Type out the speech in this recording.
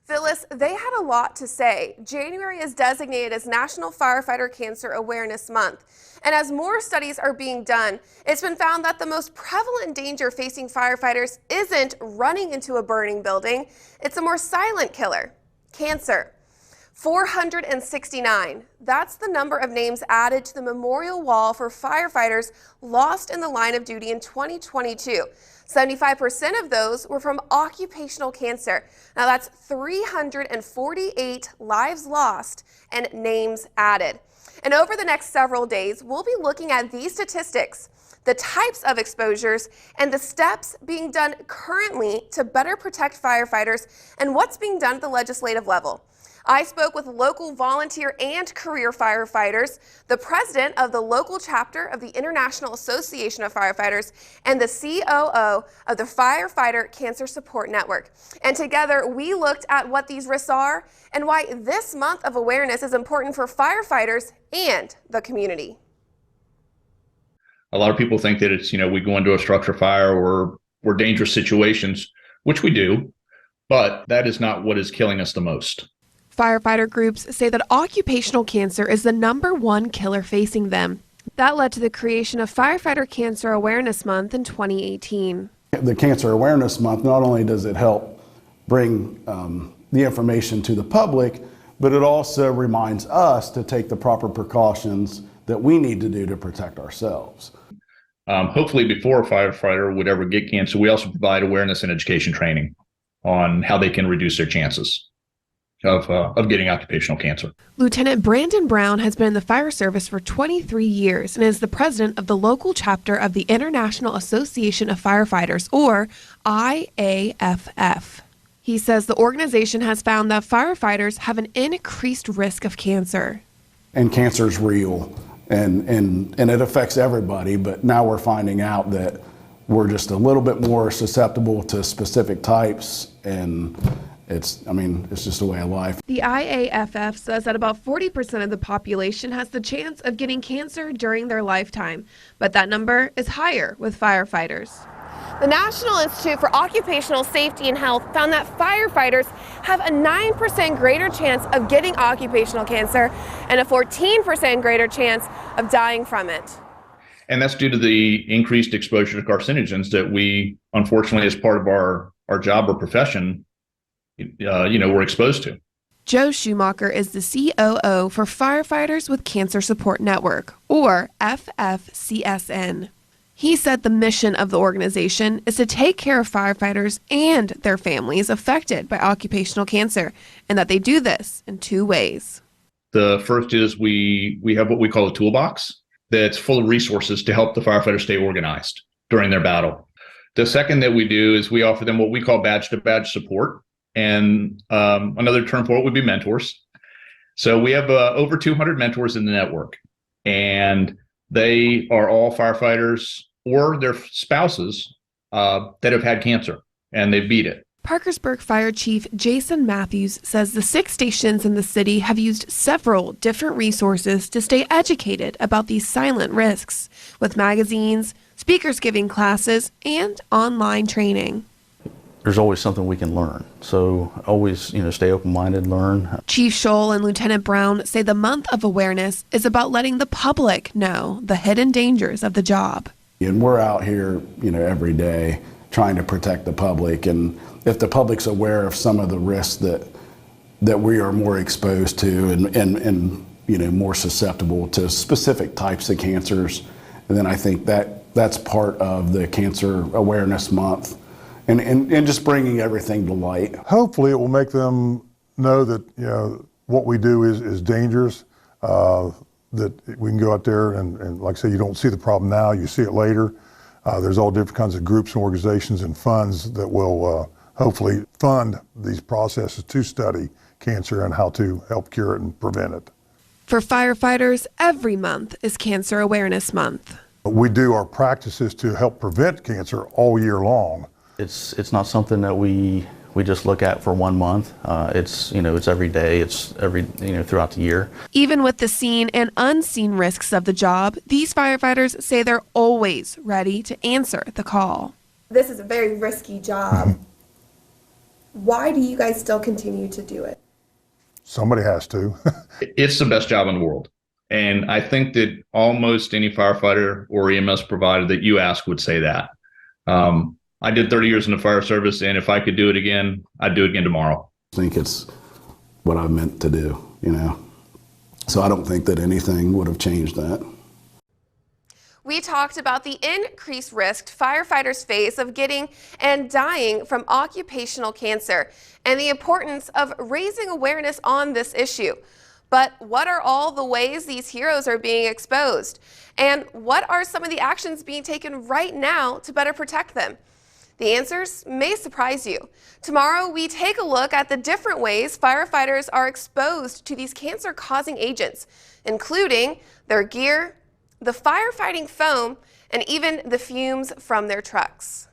Phyllis, they had a lot to say. January is designated as National Firefighter Cancer Awareness Month. And as more studies are being done, it's been found that the most prevalent danger facing firefighters isn't running into a burning building. It's a more silent killer, cancer. 469. That's the number of names added to the memorial wall for firefighters lost in the line of duty in 2022. 75% of those were from occupational cancer. Now that's 348 lives lost and names added. And over the next several days, we'll be looking at these statistics, the types of exposures, and the steps being done currently to better protect firefighters and what's being done at the legislative level. I spoke with local volunteer and career firefighters, the president of the local chapter of the International Association of Firefighters, and the COO of the Firefighter Cancer Support Network. And together we looked at what these risks are and why this month of awareness is important for firefighters and the community. A lot of people think that it's, we go into a structure fire or we're dangerous situations, which we do, but that is not what is killing us the most. Firefighter groups say that occupational cancer is the #1 killer facing them. That led to the creation of Firefighter Cancer Awareness Month in 2018. The Cancer Awareness Month, not only does it help bring the information to the public, but it also reminds us to take the proper precautions that we need to do to protect ourselves. Hopefully before a firefighter would ever get cancer, we also provide awareness and education training on how they can reduce their chances of getting occupational cancer. Lieutenant Brandon Brown has been in the fire service for 23 years and is the president of the local chapter of the International Association of Firefighters, or IAFF. He says the organization has found that firefighters have an increased risk of cancer. And cancer is real, and it affects everybody, but now we're finding out that we're just a little bit more susceptible to specific types, and it's just a way of life. The IAFF says that about 40% of the population has the chance of getting cancer during their lifetime, but that number is higher with firefighters. The National Institute for Occupational Safety and Health found that firefighters have a 9% greater chance of getting occupational cancer and a 14% greater chance of dying from it. And that's due to the increased exposure to carcinogens that we, unfortunately, as part of our job or profession, we're exposed to. Joe Schumacher is the COO for Firefighters with Cancer Support Network, or FFCSN. He said the mission of the organization is to take care of firefighters and their families affected by occupational cancer, and that they do this in 2 ways. The first is we have what we call a toolbox that's full of resources to help the firefighters stay organized during their battle. The second that we do is we offer them what we call badge-to-badge support. And another term for it would be mentors. So we have over 200 mentors in the network, and they are all firefighters or their spouses that have had cancer, and they beat it. Parkersburg Fire Chief Jason Matthews says the 6 stations in the city have used several different resources to stay educated about these silent risks, with magazines, speakers giving classes, and online training. There's always something we can learn. So always, stay open-minded, learn. Chief Scholl and Lieutenant Brown say the month of awareness is about letting the public know the hidden dangers of the job. And we're out here, every day trying to protect the public. And if the public's aware of some of the risks that we are more exposed to and more susceptible to specific types of cancers, and then I think that's part of the Cancer Awareness Month. And just bringing everything to light. Hopefully it will make them know that what we do is dangerous, that we can go out there and like I say, you don't see the problem now, you see it later. There's all different kinds of groups and organizations and funds that will hopefully fund these processes to study cancer and how to help cure it and prevent it. For firefighters, every month is Cancer Awareness Month. We do our practices to help prevent cancer all year long. It's not something that we just look at for 1 month. It's every day. It's throughout the year. Even with the seen and unseen risks of the job, these firefighters say they're always ready to answer the call. This is a very risky job. Why do you guys still continue to do it? Somebody has to. It's the best job in the world. And I think that almost any firefighter or EMS provider that you ask would say that. I did 30 years in the fire service, and if I could do it again, I'd do it again tomorrow. I think it's what I meant to do, you know. So I don't think that anything would have changed that. We talked about the increased risk firefighters face of getting and dying from occupational cancer and the importance of raising awareness on this issue. But what are all the ways these heroes are being exposed? And what are some of the actions being taken right now to better protect them? The answers may surprise you. Tomorrow, we take a look at the different ways firefighters are exposed to these cancer-causing agents, including their gear, the firefighting foam, and even the fumes from their trucks.